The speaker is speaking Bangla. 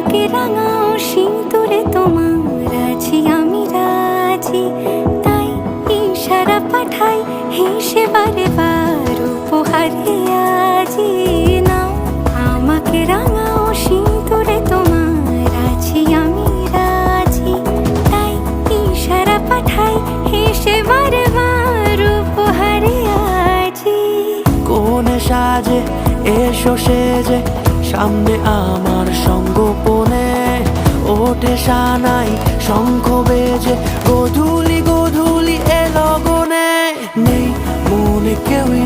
আমাকে রাঙাও সিঁদুরে তোমার আছি আমি রাজি, তাই ইশারা পাঠাই হেসে বারে বার উপহারে আজি। নাও আমাকে রাঙাও সিঁদুরে তোমার আছি আমি রাজি, তাই ইশারা পাঠাই হেসে বারে বার উপহারে আজি। কোনে সাজে এসো সেজে সামনে আমার সঙ্গোপনে, ওঠে সানাই শঙ্খ বেজে গধূলি গধূলি এ লগনে। নেই মনে কেউই